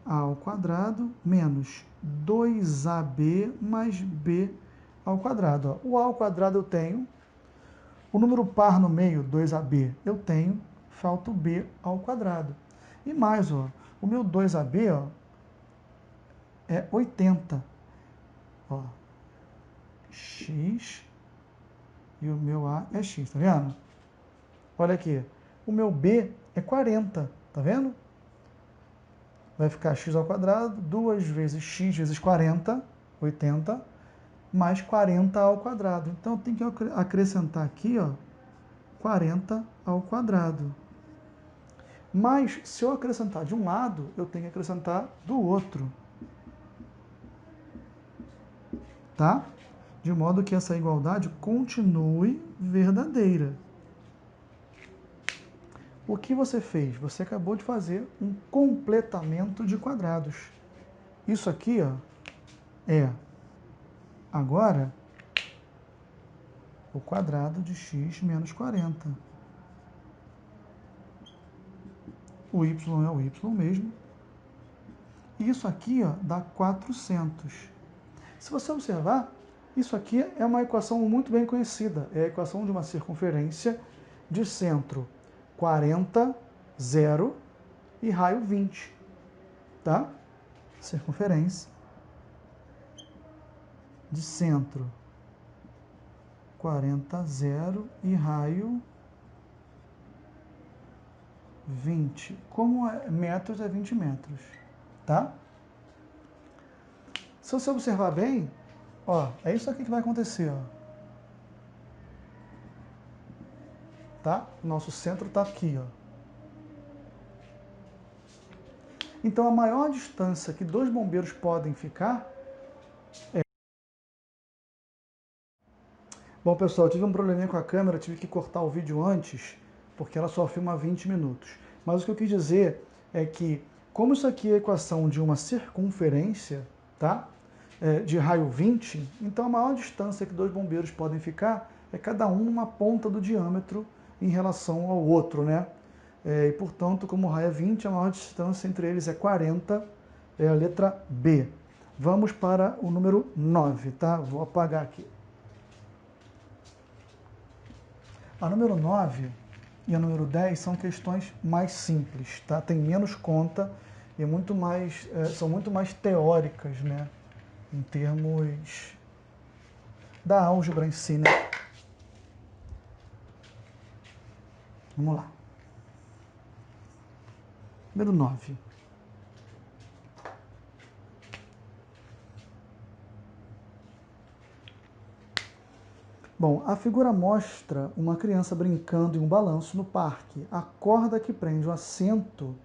a ao quadrado menos 2ab mais b ao quadrado. Ó. O a ao quadrado eu tenho, o número par no meio, 2ab, eu tenho, falta o b ao quadrado. E mais, ó, o meu 2ab, ó, é 80. Ó, x e o meu a é x, tá vendo? Olha aqui, o meu b é 40, tá vendo? Vai ficar x ao quadrado, 2 vezes x vezes 40, 80, mais 40 ao quadrado. Então, eu tenho que acrescentar aqui, ó, 40 ao quadrado. Mas, se eu acrescentar de um lado, eu tenho que acrescentar do outro. tá? De modo que essa igualdade continue verdadeira. O que você fez? Você acabou de fazer um completamento de quadrados. Isso aqui, ó, é agora o quadrado de x menos 40. O y é o y mesmo. E isso aqui, ó, dá 400. Se você observar, isso aqui é uma equação muito bem conhecida. É a equação de uma circunferência de centro 40, 0 e raio 20. Tá? Circunferência de centro 40, 0 e raio 20. Como metros é 20 metros, tá? Se você observar bem, ó, é isso aqui que vai acontecer, ó. Tá? Nosso centro está aqui, ó. Então a maior distância que dois bombeiros podem ficar é... Bom, pessoal, eu tive um probleminha com a câmera, tive que cortar o vídeo antes, porque ela só filma 20 minutos. Mas o que eu quis dizer é que, como isso aqui é a equação de uma circunferência, tá? De raio 20, então a maior distância que dois bombeiros podem ficar é cada um numa ponta do diâmetro em relação ao outro, né? E, portanto, como o raio é 20, a maior distância entre eles é 40, é a letra B. Vamos para o número 9, tá? Vou apagar aqui. A número 9 e a número 10 são questões mais simples, tá? Tem menos conta e muito mais, são muito mais teóricas, né? Em termos da álgebra em si, né? Vamos lá. Número 9. Bom, a figura mostra uma criança brincando em um balanço no parque. A corda que prende o assento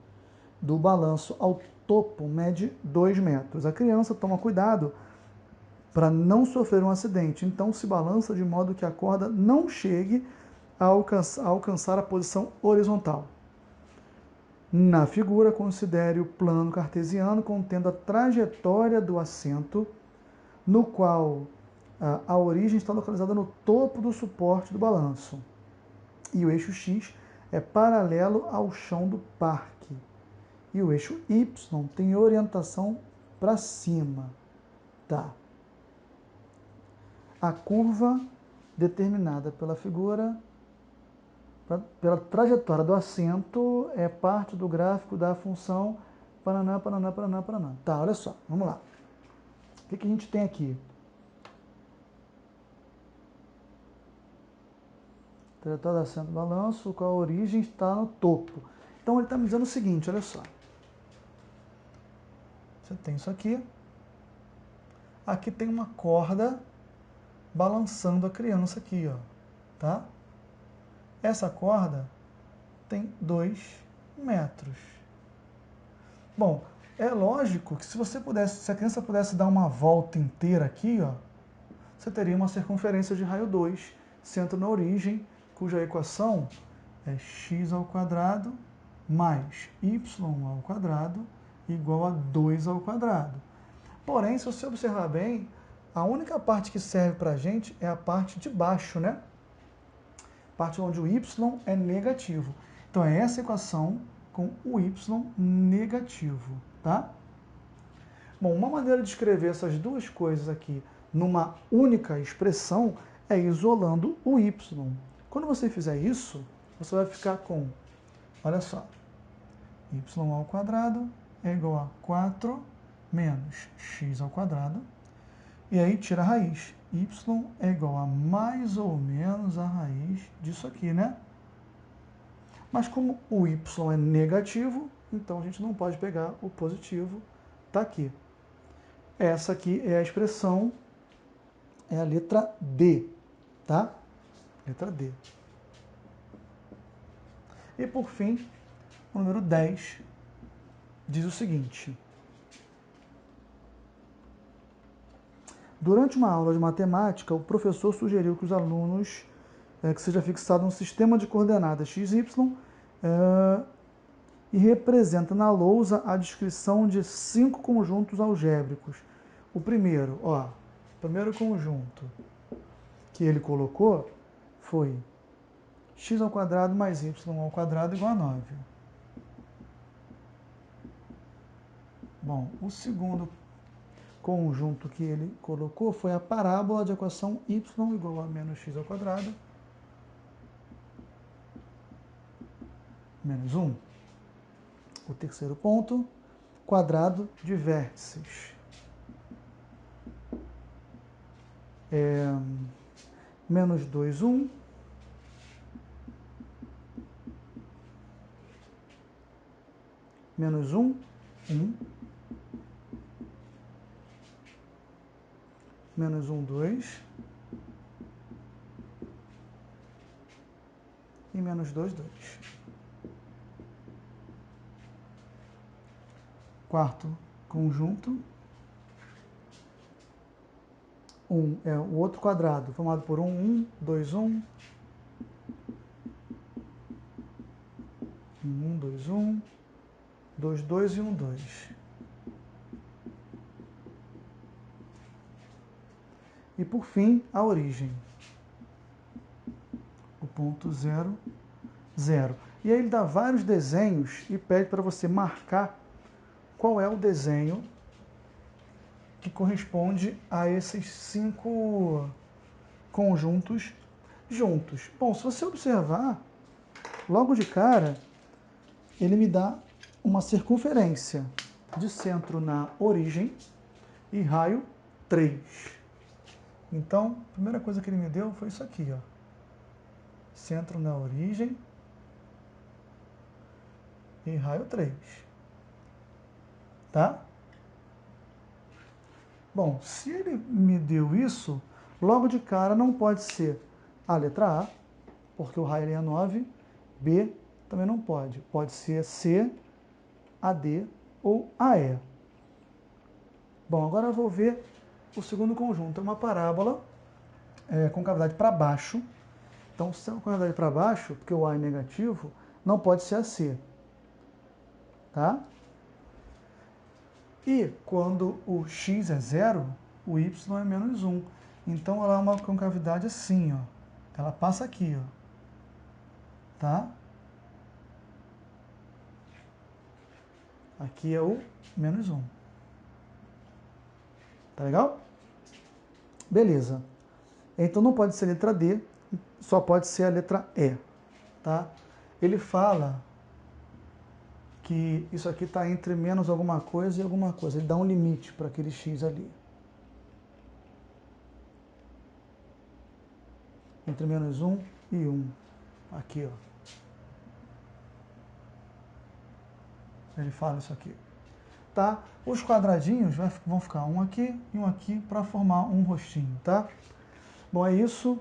do balanço ao topo mede 2 metros. A criança toma cuidado para não sofrer um acidente, então se balança de modo que a corda não chegue a alcançar a posição horizontal. Na figura, considere o plano cartesiano contendo a trajetória do assento, no qual a origem está localizada no topo do suporte do balanço. E o eixo X é paralelo ao chão do parque. E o eixo Y tem orientação para cima. Tá. A curva determinada pela figura, pela trajetória do assento, é parte do gráfico da função paraná, paraná, paraná, paraná. Tá, olha só, vamos lá. O que a gente tem aqui? Trajetória do assento do balanço, qual a origem está no topo. Então ele está me dizendo o seguinte, olha só. Você tem isso aqui. Aqui tem uma corda balançando a criança aqui, ó, tá? Essa corda tem 2 metros. Bom, é lógico que se a criança pudesse dar uma volta inteira aqui, ó, você teria uma circunferência de raio 2, centro na origem, cuja equação é x ao quadrado mais y ao quadrado igual a 2 ao quadrado. Porém, se você observar bem, a única parte que serve para a gente é a parte de baixo, né? Parte onde o y é negativo. Então, é essa equação com o y negativo, tá? Bom, uma maneira de escrever essas duas coisas aqui numa única expressão é isolando o y. Quando você fizer isso, você vai ficar com, olha só, y ao quadrado é igual a 4 menos x ao quadrado, e aí tira a raiz. Y é igual a mais ou menos a raiz disso aqui, né? Mas como o y é negativo, então a gente não pode pegar o positivo, tá aqui. Essa aqui é a expressão, é a letra D, tá? Letra D. E por fim, o número 10 diz o seguinte: Durante uma aula de matemática, o professor sugeriu que os alunos que seja fixado um sistema de coordenadas x, y e representa na lousa a descrição de 5 conjuntos algébricos. O primeiro conjunto que ele colocou foi x² mais y² igual a 9. Bom, o segundo conjunto que ele colocou foi a parábola de equação y igual a menos x² menos 1. O terceiro ponto, quadrado de vértices. Menos 2, 1. Menos 1, 1. Menos 1, 2. E menos 2, 2. Quarto conjunto. 1 é o outro quadrado, formado por 1, 1, 2, 1. 1, 2, 1. 2, 2 e 1, 2. E por fim, a origem. O ponto 0, 0. E aí ele dá vários desenhos e pede para você marcar qual é o desenho que corresponde a esses 5 conjuntos juntos. Bom, se você observar, logo de cara, ele me dá uma circunferência de centro na origem e raio 3. Então, a primeira coisa que ele me deu foi isso aqui, ó. Centro na origem e raio 3. Tá? Bom, se ele me deu isso, logo de cara não pode ser a letra A, porque o raio é 9, B também não pode. Pode ser C, AD ou AE. Bom, agora eu vou ver o segundo conjunto. É uma parábola com cavidade para baixo. Então, se é uma cavidade para baixo, porque o A é negativo, não pode ser a C. Tá? E quando o x é 0, o y é menos 1. Então, ela é uma concavidade assim, ó. Ela passa aqui, ó. Tá? Aqui é o menos 1. Tá legal? Beleza. Então, não pode ser a letra D, só pode ser a letra E. Tá? Ele fala que isso aqui está entre menos alguma coisa e alguma coisa. Ele dá um limite para aquele x ali. Entre menos 1 e 1. Aqui, ó. Ele fala isso aqui. Tá? Os quadradinhos vão ficar um aqui e um aqui para formar um rostinho, tá? Bom, é isso.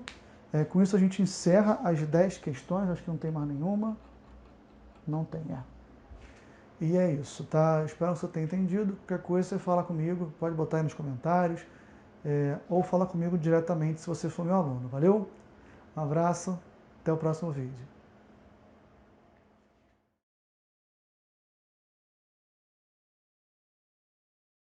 Com isso a gente encerra as 10 questões. Acho que não tem mais nenhuma. Não tem, E é isso, tá? Espero que você tenha entendido. Qualquer coisa você fala comigo, pode botar aí nos comentários, ou fala comigo diretamente se você for meu aluno. Valeu? Um abraço, até o próximo vídeo.